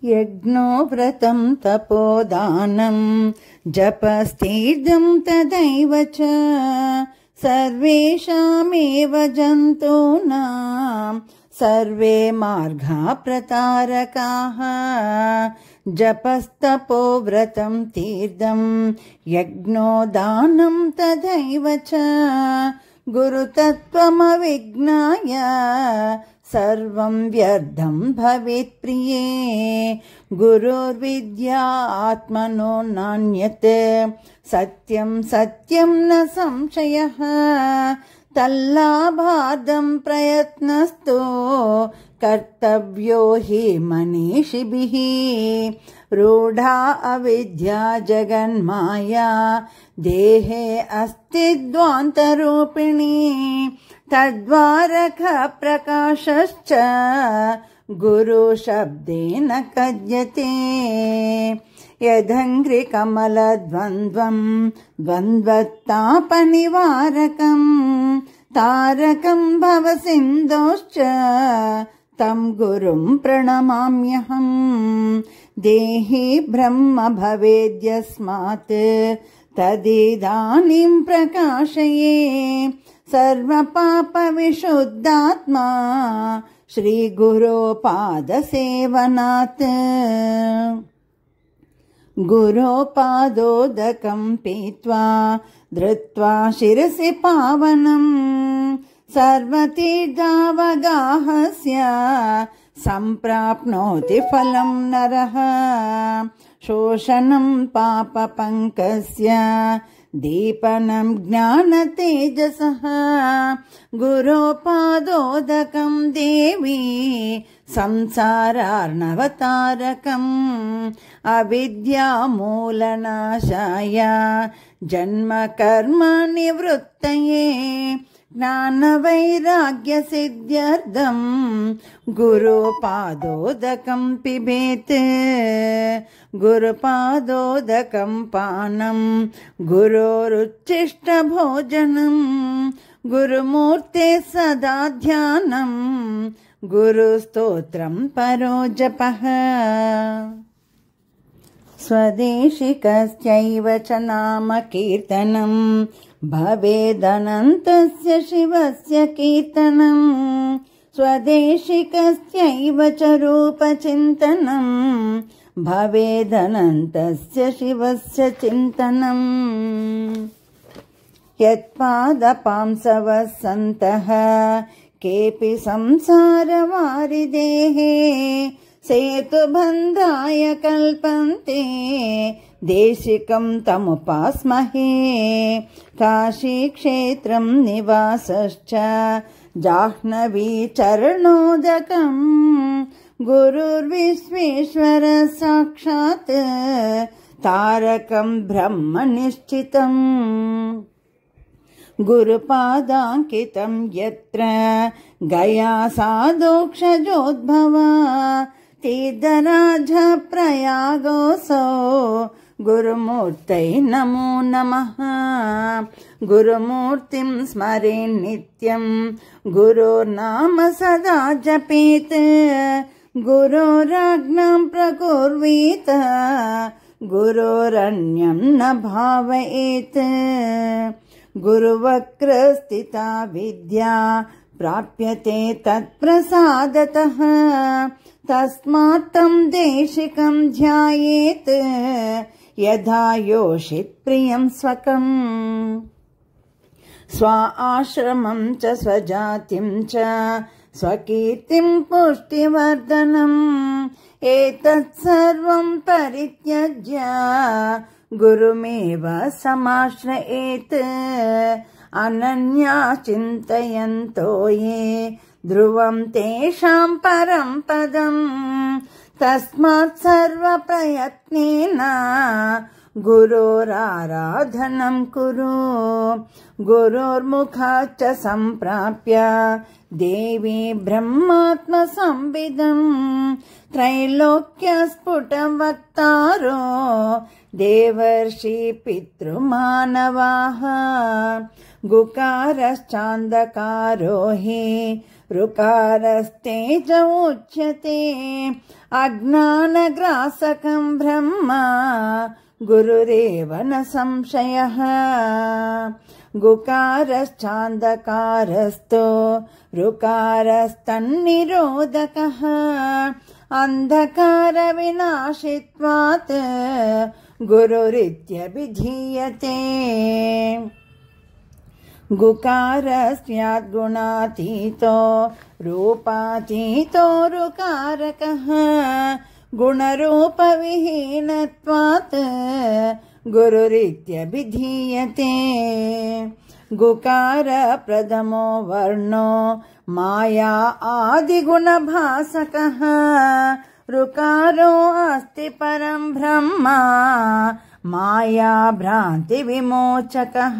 यज्ञो व्रतं तपोदानं जपस्तीर्थं तदैव च सर्वेषामेव जन्तूनां सर्वे मार्गा प्रतारकाः जपस्तपो व्रतं तीर्थं यज्ञो दानं तदैव च गुरुतत्त्वमविज्ञाय सर्वं व्यर्थं भवेत् प्रिये गुरुर्विद्या आत्मनो नान्यत् सत्यं सत्यं न संशयः तल्लाभार्दं प्रयत्नस्तु कर्तव्यो हि मनीषिभिः रूढा अविद्या जगन्माया देहे अस्तिद्वान्तरूपिणी तद्वारक प्रकाशश्च गुरुशब्देन कथ्यते यदङ्घ्रिकमलद्वन्द्वं द्वन्द्वत्तापनिवारकं तारकं भवसिन्धोश्च तं गुरुं प्रणमाम्यहम् देहि ब्रह्म भवेद्यस्मात् तदिदानीं प्रकाशये सर्वपापविशुद्धात्मा श्रीगुरो पादसेवनात् गुरो पादोदकं पीत्वा धृत्वा शिरसि पावनं सर्वतीर्थावगाहस्य सम्प्राप्नोति फलं नरः शोषणं पापपङ्कस्य दीपनं ज्ञानतेजसः गुरोपादोदकं देवी संसारार्णवतारकम् अविद्यामूलनाशाय जन्मकर्म निवृत्तये ज्ञानवैराग्यसिद्ध्यर्थं गुरुपादोदकं पिबेत् गुरुपादोदकं पानं गुरोरुच्छिष्टभोजनं गुरुमूर्ते सदा ध्यानं गुरुस्तोत्रं परो जपः स्वदेशिकस्यैव च नाम कीर्तनं भवेदनन्तस्य शिवस्य कीर्तनं स्वदेशिकस्यैव च रूपचिन्तनं भवेदनन्तस्य शिवस्य चिन्तनं यत्पादपांसवः सन्तः केऽपि संसारवारिदेः सेतुबन्धाय कल्पन्ते देशिकं तमुपास्महे काशीक्षेत्रं निवासश्च जाह्नवी चरणोदकं गुरुर्विश्वेश्वर साक्षात् तारकं ब्रह्म निश्चितम् गुरुपादाङ्कितं यत्र गया साधोक्षजोद्भवा तीर्थराज प्रयागोऽसौ गुरुमूर्तये नमो नमः गुरुमूर्तिं स्मरेन् नित्यं गुरोर्नाम सदा जपेत् गुरोराज्ञां प्रकुर्वीत गुरोरन्यं न भावयेत् गुरुवक्त्रस्थिता विद्या प्राप्यते तत्प्रसादतः तस्मात् तं देशिकं ध्यायेत् यथा योषित् प्रियं स्वकम् स्व आश्रमं च स्वजातिं च स्वकीर्तिं पुष्टिवर्धनम् एतत् सर्वं परित्यज्य गुरुमेव समाश्रयेत् अनन्या चिन्तयन्तो ये ध्रुवं तेषां परं पदम् तस्मात् सर्वप्रयत्नेन गुरोराराधनं कुरु गुरोर्मुखात् च सम्प्राप्य देवी ब्रह्मात्मसंविदं त्रैलोक्यस्फुटवक्तारो देवर्षि पितृमानवाः गुकारश्चान्धकारो हि ऋकारस्तेज उच्यते अज्ञानग्रासकं ब्रह्म गुरुरेव न संशयः गुकारश्चान्धकारस्तो ऋकारस्तन्निरोधकः अन्धकारविनाशित्वात् गुरुरित्यभिधीयते गुकारस्याद्गुणातीतो रूपातीतो ऋकारकः गुणरूपविहीनत्वात् गुरुरित्यभिधीयते गुकार प्रथमो वर्णो माया आदिगुणभासकः ऋकारो अस्ति परं ब्रह्म माया भ्रान्ति विमोचकः।